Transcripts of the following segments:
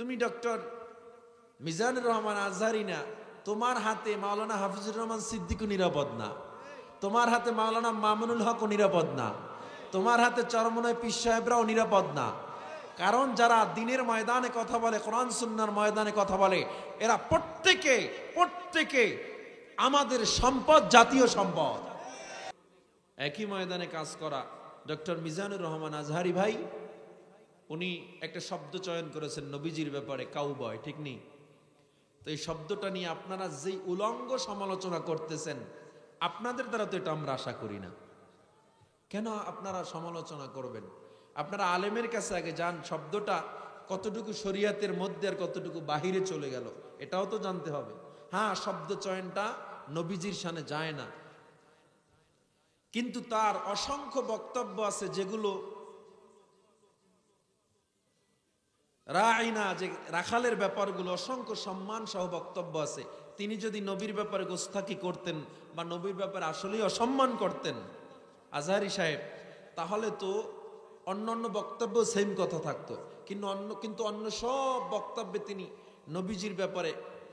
তুমি ডক্টর মিজানুর রহমান আজহারি না, তোমার হাতে মাওলানা হাফিজুর রহমান সিদ্দিকও নিরাপদ না, তোমার হাতে মাওলানা মামুনুল হকও নিরাপদ না, তোমার হাতে চরমনায় পীর সাহেবরাও নিরাপদ না। কারণ যারা দিনের ময়দানে কথা বলে, কোরআন সুন্নাহর ময়দানে কথা বলে, এরা প্রত্যেকে আমাদের সম্পদ, জাতীয় সম্পদ। একই ময়দানে কাজ করা ডক্টর মিজানুর রহমান আজহারি ভাই, উনি একটা শব্দ চয়ন করেছেন নবীজির ব্যাপারে, কাউবয়, ঠিক নেই? তো এই শব্দটা নিয়ে আপনারা যেই উলঙ্গ সমালোচনা করতেছেন, আপনাদের দ্বারা তো এটা আমরা আশা করি না। কেন আপনারা সমালোচনা করবেন? আপনারা আলেমের কাছে আগে যান, শব্দটা কতটুকু শরিয়াতের মধ্যে আর কতটুকু বাহিরে চলে গেল এটাও তো জানতে হবে। হ্যাঁ, শব্দ চয়নটা নবীজির শানে যায় না, কিন্তু তার অসংখ্য বক্তব্য আছে যেগুলো রাইনা, যে রাখালের ব্যাপারগুলো অসংখ্য সম্মান সহ বক্তব্য আছে। তিনি যদি নবীর ব্যাপারে গোস্তাকি করতেন বা নবীর ব্যাপারে আসলেই অসম্মান করতেন আজহারি সাহেব, তাহলে তো অন্য বক্তব্য সেম কথা থাকতো। কিন্তু অন্য সব বক্তব্যে তিনি নবীজির ব্যাপারে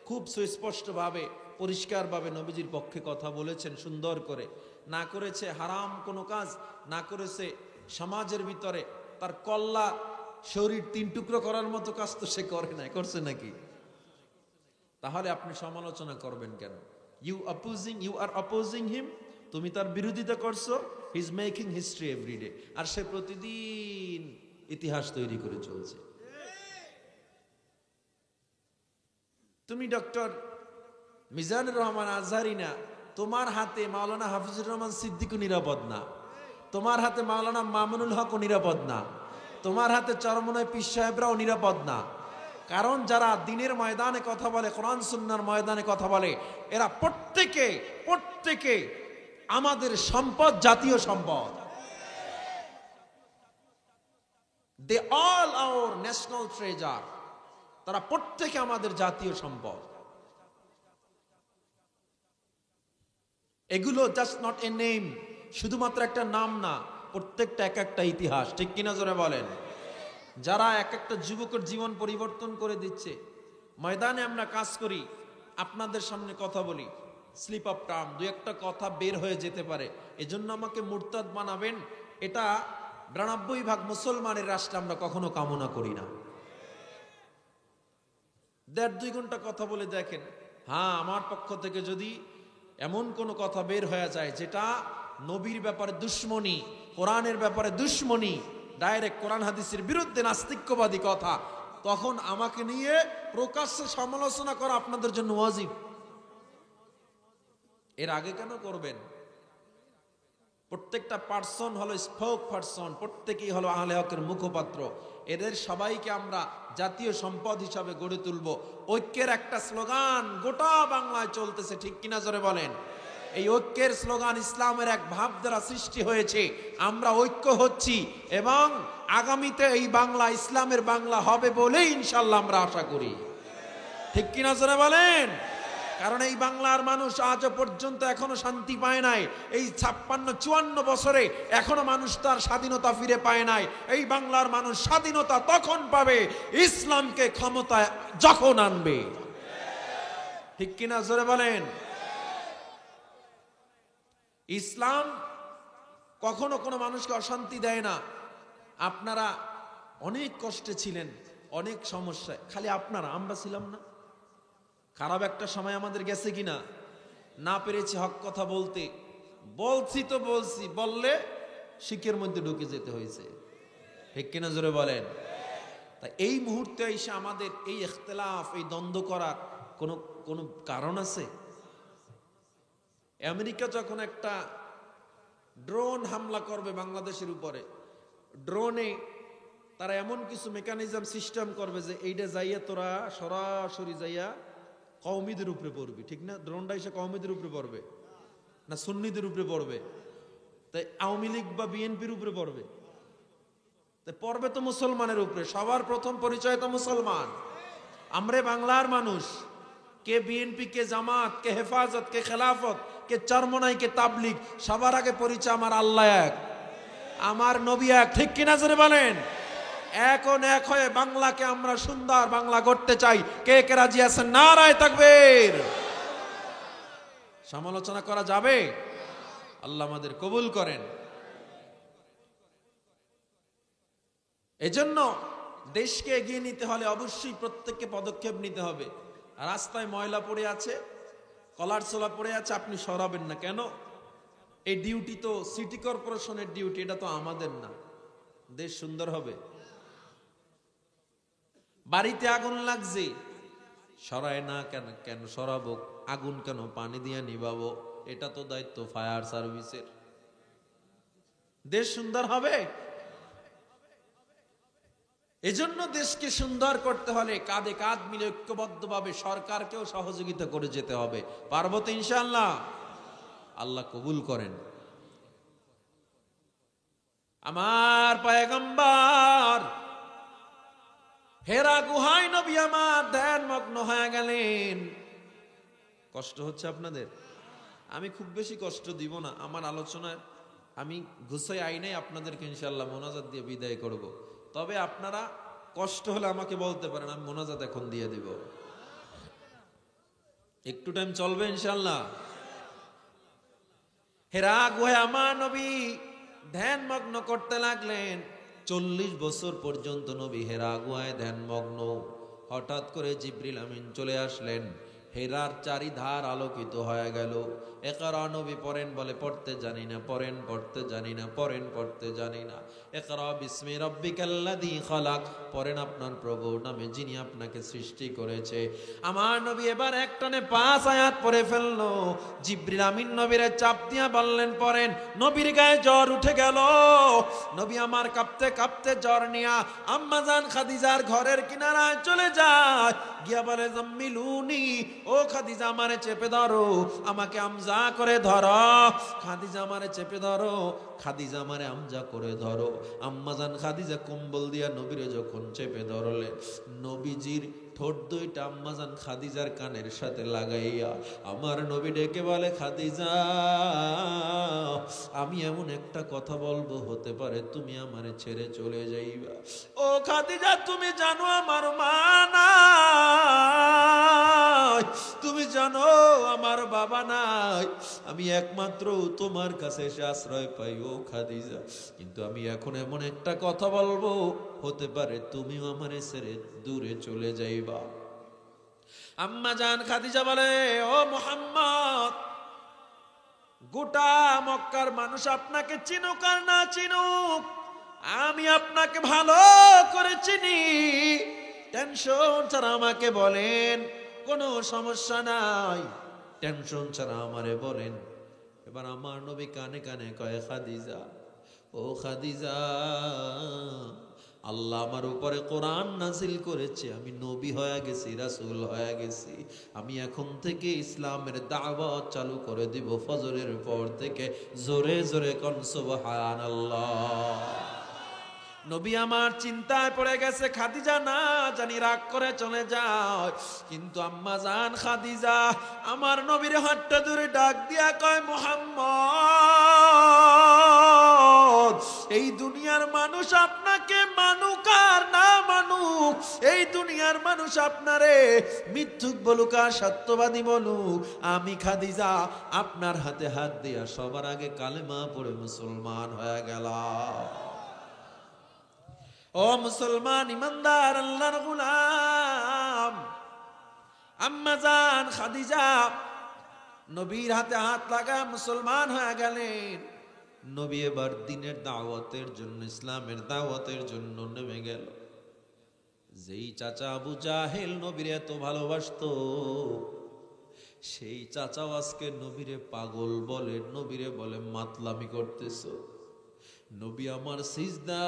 খুব সুস্পষ্টভাবে, পরিষ্কারভাবে নবীজির পক্ষে কথা বলেছেন, সুন্দর করে। না করেছে হারাম কোনো কাজ, না করেছে সমাজের ভিতরে তার কল্লা শরীর তিন টুকরো করার মতো কাজ তো সে করে নাই, করছে নাকি? তাহলে আপনি সমালোচনা করবেন কেন? ইউ আর অপোজিং হিম, তুমি তার বিরোধিতা করছো। He is making history every day, আর সে প্রতিদিন ইতিহাস তৈরি করে চলছে। তুমি ডক্টর মিজানুর রহমান আজহারি না, তোমার হাতে মাওলানা হাফিজুর রহমান সিদ্দিকও নিরাপদ না, তোমার হাতে মাওলানা মামুনুল হকও নিরাপদ না, তোমার হাতে চরমনায় পীর সাহেবরাও নিরাপদ না। কারণ যারা দিনের ময়দানে কথা বলে, কোরআন সুন্নাহর ময়দানে কথা বলে, এরা প্রত্যেকে আমাদের সম্পদ, জাতীয় সম্পদ। They all our national treasure. তারা প্রত্যেকে আমাদের জাতীয় সম্পদ। এগুলো জাস্ট নট এ নেম, শুধুমাত্র একটা নাম না, প্রত্যেকটা এক একটা ইতিহাস, ঠিক কিনা জোরে বলেন? যারা এক একটা যুবকের জীবন পরিবর্তন করে দিচ্ছে। ময়দানে আমরা কাজ করি, আপনাদের সামনে কথা বলি, স্লিপ অফ টাং, দু একটা কথা বের হয়ে যেতে পারে, এজন্য আমাকে মুরতাদ বানাবেন, এটা ৯২% মুসলমানের রাষ্ট্রে আমরা কখনো কামনা করি না। ১.৫-২ ঘন্টা কথা বলে দেখেন, হ্যাঁ, আমার পক্ষ থেকে যদি এমন কোনো কথা বের হয়ে যায় যেটা নবীর ব্যাপারে দুশ্মনী, কোরআনের ব্যাপারে দুশ্মনী, ডাইরেক্ট কোরআন হাদিসের বিরুদ্ধে নাস্তিক্যবাদী কথা, তখন আমাকে নিয়ে প্রকাশ্যে সমালোচনা করা আপনাদের জন্য ওয়াজিব। এর আগে কেন করবেন? প্রত্যেকটা পার্সন হলো স্পোক পার্সন, প্রত্যেকেই হলো আহলে হকের মুখপাত্র। এদের সবাইকে আমরা জাতীয় সম্পদ হিসাবে গড়ে তুলব। ঐক্যের একটা স্লোগান গোটা বাংলায় চলতেছে, ঠিক কিনা জোরে বলেন? এই ঐক্যের স্লোগান ইসলামের এক ভাব দ্বারা সৃষ্টি হয়েছে। আমরা ঐক্য হচ্ছি এবং আগামীতে এই বাংলা ইসলামের বাংলা হবে বলেই ইনশাল্লাহ আমরা আশা করি, ঠিক কিনা জোরে বলেন? কারণ এই বাংলার মানুষ আজও পর্যন্ত এখনো শান্তি পায় নাই। এই ৫৬-৫৪ বছরে এখনো মানুষ তার স্বাধীনতা ফিরে পায় নাই। এই বাংলার মানুষ স্বাধীনতা তখন পাবে ইসলামকে ক্ষমতায় যখন আনবে, ঠিক কিনা জোরে বলেন? ইসলাম কখনো কোনো মানুষকে অশান্তি দেয় না। আপনারা অনেক কষ্টে ছিলেন, অনেক সমস্যায়, খালি আপনারা, আমরা ছিলাম না? খারাপ একটা সময় আমাদের গেছে কিনা? না পেরেছি হক কথা বলতে, বলছি তো বলছি, বললে শিকের মধ্যে ঢুকে যেতে হয়েছে, ঠিক কিনা জোরে বলেন? তাই এই মুহূর্তে এসে আমাদের এই ইখতিলাফ, এই দ্বন্দ্ব করার কোনো কারণ আছে? আমেরিকা যখন একটা ড্রোন হামলা করবে বাংলাদেশের উপরে, ড্রোনে তারা এমন কিছু মেকানিজম সিস্টেম করবে যে এইটা যাইয়া তোরা সরাসরি যাইয়া কওমিদের উপরে পড়বি, ঠিক না? ড্রোনটা এসে কওমিদের উপরে পড়বে না সুন্নিদের উপরে পড়বে? তাই আওয়ামী লীগ বা বিএনপির উপরে পড়বে? তাই পড়বে তো মুসলমানের উপরে। সবার প্রথম পরিচয় তো মুসলমান। আমরা বাংলার মানুষ, কে বিএনপি, কে জামাত, কে হেফাজত, কে খেলাফত, কে চরমনাই, কে তাবলিগ, সবার আগে পরিচয় আমার আল্লাহ এক, আমার নবী এক, ঠিক কিনা জোরে বলেন? এখন এক হয়ে বাংলাকে আমরা সুন্দর বাংলা করতে চাই। কে কে রাজি আছেন? নারায়ে তাকবীর। সমালোচনা করা যাবে? আল্লাহ আমাদের কবুল করেন। এজন্য দেশকে এগিয়ে নিতে হলে অবশ্যই প্রত্যেককে পদক্ষেপ নিতে হবে। রাস্তায় ময়লা পড়ে আছে, কলার ছোলা পড়ে আছে, আপনি সরাবেন না কেন? এই ডিউটি তো সিটি কর্পোরেশনের ডিউটি, এটা তো আমাদের না। দেশ সুন্দর হবে। বাড়িতে আগুন লাগছে, সরায় না কেন? কেন সরাবো? আগুন কেন? পানি দিয়ে নিভাবো, এটা তো দায়িত্ব ফায়ার সার্ভিসের। দেশ সুন্দর হবে। এজন্য দেশকে সুন্দর করতে হলে কাঁধে কাঁধ মিলে ঐক্যবদ্ধভাবে সরকারকেও সহযোগিতা করে যেতে হবে। পারবো তো ইনশাআল্লাহ? আল্লাহ কবুল করেন। আমার পয়গম্বর হেরা গুহায় নবী আমার ধ্যান মগ্ন হয়ে গেলেন। কষ্ট হচ্ছে আপনাদের? আমি খুব বেশি কষ্ট দিব না। আমার আলোচনায় আমি গুছাই আইনে আপনাদেরকে ইনশাআল্লাহ মোনাজাত দিয়ে বিদায় করব। তবে আপনারা কষ্ট হলে আমাকে বলতে পারেন, আমি মোনাজাত এখন দিয়ে দিব। একটু টাইম চলবে ইনশাআল্লাহ। হেরা গুহায় আমার নবী ধ্যান মগ্ন করতে লাগলেন। 40 বছর পর্যন্ত নবী হেরা গুহায় ধ্যান মগ্ন। হঠাৎ করে জিবরিল আমিন চলে আসলেন। হেরার চারিধার আলোকিত হয়ে গেল। ইকরা নবী পড়েন, বলে পড়তে জানি না। পড়েন, পড়তে জানি না। পড়েন, পড়তে জানি না। ইকরা বিসমি রাব্বিকাল্লাযী খালাক, পড়েন আপনার প্রভুর নামে যিনি আপনাকে সৃষ্টি করেছে। আমার নবী এবার একটানে 5 আয়াত পড়ে ফেললো। জিবরিল আমিন নবীরে চাপ দিয়া বললেন পড়েন। নবীর গায়ে জ্বর উঠে গেল। নবী আমার কাঁপতে কাঁপতে জ্বর নিয়া আম্মা জান খাদিজার ঘরের কিনারায় চলে যায়। গিয়া বলে জাম্মিলুনি, ও খাদিজা আমারে চেপে ধরো, আমাকে আমজা করে ধরো। খাদিজা আমারে চেপে ধরো, খাদিজা আমারে আমজা করে ধরো। আম্মাজান খাদিজা কম্বল দিয়া নবীরে যখন চেপে ধরলে, নবীজির ঠোঁট দুইটা আম্মাজান খাদিজার কানের সাথে লাগাইয়া আমার নবী ডেকে বলে, খাদিজা আমি এমন একটা কথা বলবো, হতে পারে তুমি আমারে ছেড়ে চলে যাইবা। ও খাদিজা, তুমি জানো আমার মা নাই, তুমি জানো আমার বাবা নাই, আমি একমাত্র তোমার কাছে এসে আশ্রয় পাই ও খাদিজা। কিন্তু আমি এখন এমন একটা কথা বলবো, হতে পারে তুমিও আমারে ছেড়ে দূরে চলে যাইবা। আম্মা জান খাদিজা বলে, ও মুহাম্মদ, গোটা মক্কার মানুষ আপনাকে চিনুক আর না চিনুক, আমি আপনাকে ভালো করে চিনি। টেনশন ছাড়া আমাকে বলেন, কোনো সমস্যা নাই, টেনশন ছাড়া আমারে বলেন। এবার আমার নবী কানে কানে কয়, খাদিজা, ও খাদিজা, আল্লাহ আমার উপরে কোরআন নাজিল করেছে, আমি নবী হয়ে গেছি, রাসূল হয়ে গেছি। আমি এখন থেকে ইসলামের দাওয়াত চালু করে দিব ফজরের পর থেকে। জোরে জোরে কোন সুবহানাল্লাহ। নবী আমার চিন্তায় পড়ে গেছে, খাদিজা না জানি রাগ করে চলে যায়। কিন্তু আম্মা জান খাদিজা আমার নবীর হাতটা ধরে ডাক দিয়া কয়, মুহাম্মদ, এই দুনিয়ার মানুষ আপনাকে মানুক আর না মানুক, এই দুনিয়ার মানুষ আপনারে মিথ্যুক বলুক আর সত্যবাদী বলুক, আমি খাদিজা আপনার হাতে হাত দিয়া সবার আগে কালেমা পড়ে মুসলমান হয়ে গেলাম। ও মুসলমান ইমানদার আল্লাহর গোলাম, আম্মা জান খাদিজা নবীর হাতে হাত লাগা মুসলমান হয়ে গেলেন। নবী এবার দ্বীনের দাওয়াতের জন্য, ইসলামের দাওয়াতের জন্য নেমে গেল। যেই চাচা আবু জাহেল নবীর এত ভালোবাসতো, সেই চাচাও আজকে নবীরে পাগল বলে, নবীরে বলে মাতলামি করতেছো। নবী আমার সিজদায়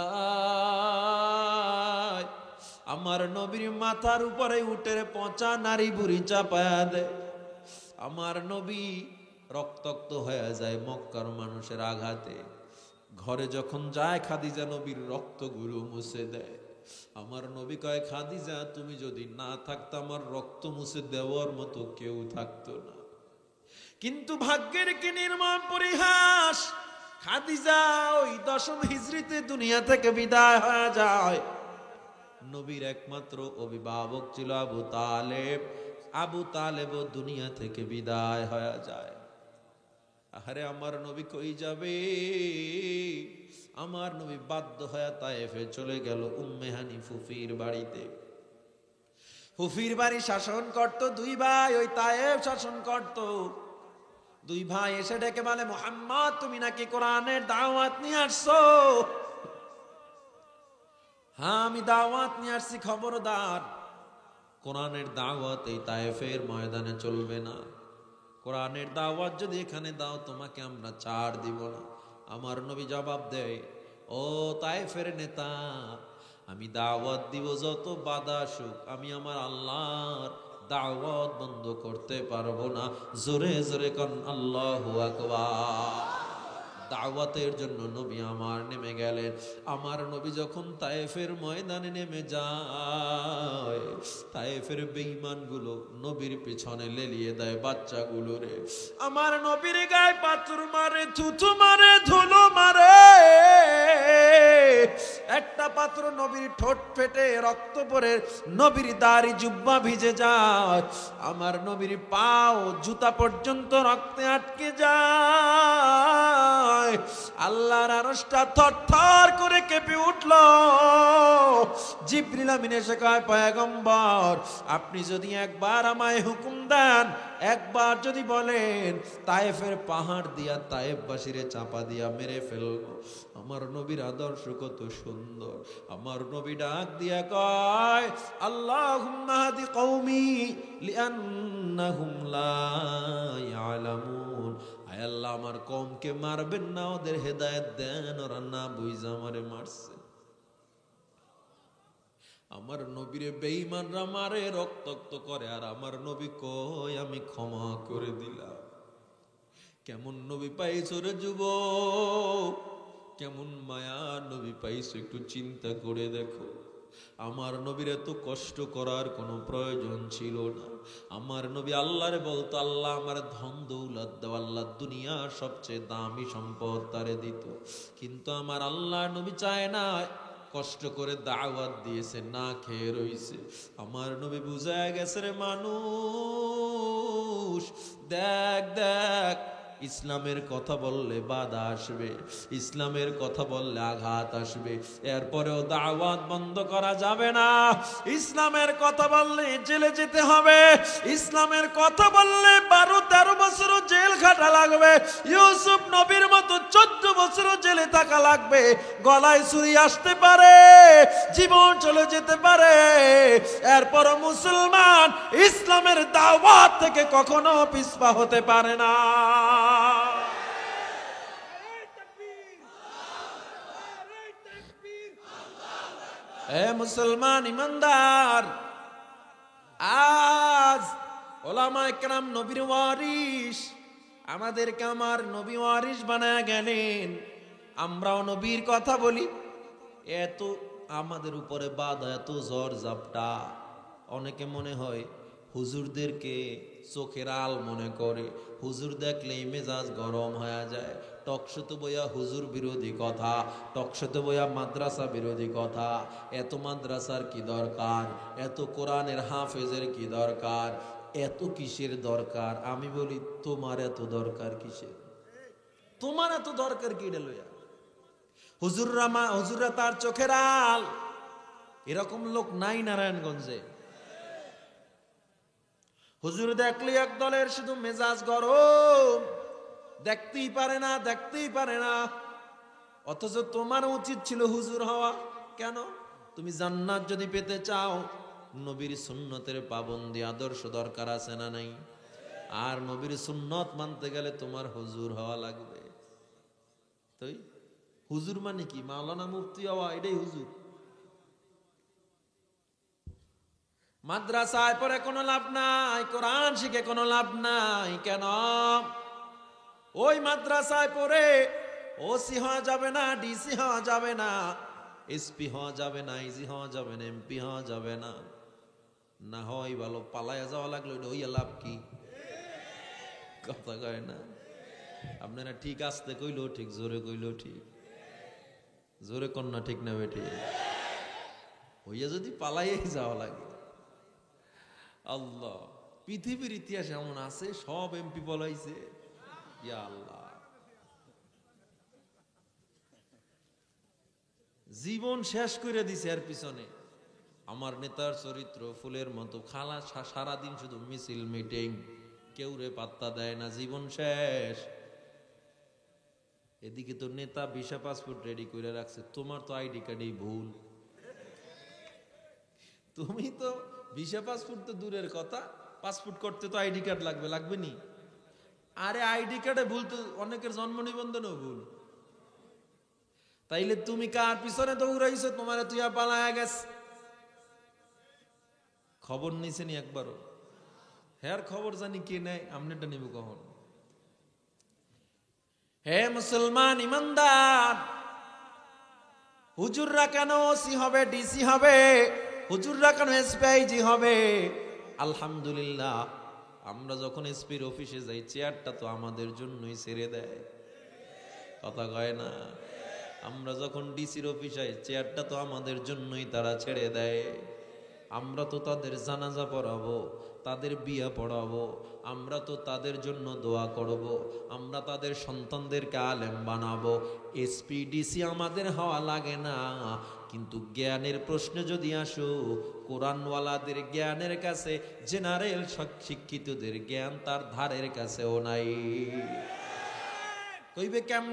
আমার নবীর মাথার উপরে উটের পচা নারী বুড়ি চাপায়া দেয়। আমার নবী রক্তাক্ত হয়ে যায় মক্কার মানুষের আঘাতে। ঘরে যখন যায় খাদিজা নবীর রক্তগুলো মুছে দেয়। আমার নবী কয়, খাদিজা তুমি যদি না থাকতো আমার রক্ত মুছে দেওয়ার মতো কেউ থাকতো না। কিন্তু ভাগ্যের কি নির্মম পরিহাস, খাদিজা ওই 10ম হিজরিতে দুনিয়া থেকে বিদায় হয়ে যায়। নবীর একমাত্র অভিভাবক ছিল আবু তালেব। আবু তালেবও দুনিয়া থেকে বিদায় হয়ে যায়। আরে আমার নবী কই যাবে? আমার নবী বাধ্য হয়ে তায়েফে চলে গেল উম্মে হানি ফুফির বাড়িতে। ফুফির বাড়ি শাসন করত দুই ভাই, ওই তায়েফ শাসন করত। দুই ভাই এসে ডেকে বলে, মুহাম্মদ তুমি নাকি কোরআনের দাওয়াত নিয়ে আসছো? হ্যাঁ আমি দাওয়াত নিয়ে আসছি, খবরদার কোরআনের দাওয়াত এই তায়েফের ময়দানে চলবে না। কোরআনের দাওয়াত যদি এখানে দাও তোমাকে আমরা ছাড় দিব না। আমার নবী জবাব দেয়, ও তায়েফের নেতা, আমি দাওয়াত দিব যত বাধা আসুক, আমি আমার আল্লাহর দাওয়াত বন্ধ করতে পারবো না। জোরে জোরে কোন আল্লাহু আকবার। দাওয়াতের জন্য নবী আমার নেমে গেলেন। আমার নবী যখন তায়েফের ময়দানে নেমে যায়, তায়েফের বেঈমানগুলো নবীর পিছনে লেলিয়ে দেয় বাচ্চাগুলো রে। আমার নবীর গায়ে পাথর মারে, থুথু মারে, ধুলো মারে। একটা পাত্র নবীর ঠোঁট ফেটে রক্ত পড়ে, নবীর দাড়ি জুব্বা ভিজে যায়। আমার নবীর পাও জুতা পর্যন্ত রক্তে আটকে যায়। আল্লাহর আরশটা থরথর করে কেঁপে উঠল। জিবরিল আমিন এসে কয়, পয়গম্বর আপনি যদি একবার আমায় হুকুম দেন, একবার যদি বলেন, তায়েফের পাহাড় দিয়া তায়েফবাসীরে চাপা দিয়া মেরে ফেলবো। আমার নবীর আদর্শ কত সুন্দর। আমার নবী ডাক দিয়া কয়, আল্লাহুম্মা হাদি কওমি লিআন্নাহুম লা ইয়ালামুন। আয় আল্লাহ আমার কওমকে মারবেন না, ওদের হেদায়েত দেন, ওরা না বুঝা আমারে মারছে। আমার নবীরে বেঈমানরা মারে, রক্তাক্ত করে, আর আমার নবী কয় আমি ক্ষমা করে দিলাম। কেমন নবী পাইছো রে যুবক, কেমন মায়া নবী পাইছো, একটু চিন্তা করে দেখো। আমার নবীর এত কষ্ট করার কোনো প্রয়োজন ছিল না। আমার নবী আল্লাহরে বলতো, আল্লাহ আমার ধন দৌলত দাও, আল্লাহ দুনিয়া সবচেয়ে দামি সম্পদ তারে দিত। কিন্তু আমার আল্লাহ নবী চায় না, কষ্ট করে দাওয়াত দিয়েছে, না খেয়ে রইছে। আমার নবী বুঝায় গেছে রে মানুষ, দেখ দেখ ইসলামের কথা বললে বাধা আসবে, ইসলামের কথা বললে আঘাত আসবে, এরপরেও দাওয়াত বন্ধ করা যাবে না। ইসলামের কথা বললে জেলে যেতে হবে, ইসলামের কথা বললে 12-13 বছর জেল খাটা লাগবে। ইউসুফ নবীর মতো 14 বছর জেলে থাকা লাগবে। গলায় ছুরি আসতে পারে, জীবন চলে যেতে পারে, এরপরও মুসলমান ইসলামের দাওয়াত থেকে কখনো পিছপা হতে পারে না। এ মুসলমান ইমানদার, আজ ওলামায়ে কেরাম নবীর ওয়ারিস, আমাদেরকে আমার নবী ওয়ারিস বানায় গেলেন। আমরাও নবীর কথা বলি, এত আমাদের উপরে বাধা, এত ঝড় ঝাপটা। অনেকে মনে হয় হুজুরদেরকে চোখের আল মনে করে, হুজুর দেখলেই মেজাজ গরম হয়ে যায়। টকশোতে বইয়া হুজুর বিরোধী কথা, টকশোতে বইয়া মাদ্রাসা বিরোধী কথা। এত মাদ্রাসার কি দরকার? এত কোরআনের হাফেজের কি দরকার? এত কিসের দরকার? আমি বলি, তোমার এত দরকার কিসের? তোমার এত দরকার কি রে লইয়া? হুজুররা তার চোখের আল। এরকম লোক নাই নারায়ণগঞ্জে। হুজুর দেখলে এক দলের শুধু মেজাজ গরম, দেখতেই পারে না, দেখতেই পারে না। অথচ তোমার উচিত ছিল হুজুর হওয়া। কেন? তুমি জান্নাত যদি পেতে চাও, নবীর সুন্নতের পাবন্দি আদর্শ দরকার আছে না নাই? আর নবীর সুন্নত মানতে গেলে তোমার হুজুর হওয়া লাগবে। তুই হুজুর মানে কি? মাওলানা মুফতি হওয়া, এটাই হুজুর। মাদ্রাসায় পড়ে কোনো লাভ নাই, কোরআন শিখে কোনো লাভ নাই। কেন? ওই মাদ্রাসায় পড়ে ওসি হওয়া যাবে না, ডিসি হওয়া যাবে না, এসপি হওয়া যাবে না, আইজি হওয়া যাবে না, এমপি হওয়া যাবে না। না হয় ভালো, পালায়া যাওয়া লাগলো, ওই লাভ কি? কথা কয় না আপনারা? ঠিক আসতে কইলো ঠিক, জোরে কইলো ঠিক। জোরে কন্যা ঠিক না বেটি? হইয়া যদি পালাইয়াই যাওয়া লাগে। আল্লাহ, পৃথিবীর ইতিহাস এমন আছে সব এমপি পলাইছে। ইয়া আল্লাহ, জীবন শেষ করে দিছে এর পিছনে। আমার নেতার চরিত্র ফুলের মতো, খালা সারাদিন শুধু মিছিল মিটিং, কেউ রে পাত্তা দেয় না, জীবন শেষ। এদিকে তো নেতা ভিসা পাসপোর্ট রেডি করে রাখছে, তোমার তো আইডি কার্ডেই ভুল। তুমি তো ভিসা পাসপোর্ট তো দূরের কথা, পাসপোর্ট করতে তো আইডি কার্ড লাগবে, লাগবে নি? আরে আইডি কার্ডে ভুল তো অনেকের জন্ম নিবন্ধনেও ভুল। তাইলে তুমি কার পিছনে দৌড়াইছো? তোমার তুই পালায়া গেছ, খবর নিছে নি একবারও? হ্যাঁ, খবর জানি কে নেয়, আমনেটা নিব কখন? হে মুসলমান ইমানদার, হুজুররা কেন ওসি হবে, ডিসি হবে? হুজুররা কেন এসপিআইজি হবে? আলহামদুলিল্লাহ, আমরা যখন এসপির অফিসে যাই, চেয়ারটা তো আমাদের জন্যই ছেড়ে দেয়, কথা কয় না? আমরা যখন ডিসির অফিসে যাই, চেয়ারটা তো আমাদের জন্যই তারা ছেড়ে দেয়। আমরা তো তাদের জানাজা পড়াবো, তাদের বিয়া পড়াবো, আমরা তো তাদের জন্য দোয়া করব, আমরা তাদের সন্তানদেরকে আলেম বানাবো। এসপিডিসি আমাদের হওয়া লাগে না, কিন্তু জ্ঞানের প্রশ্নে যদি আসো, কোরআনওয়ালাদের জ্ঞানের কাছে জেনারেল শিক্ষিতদের জ্ঞান তার ধারের কাছেও নাই। কইবে কেমন?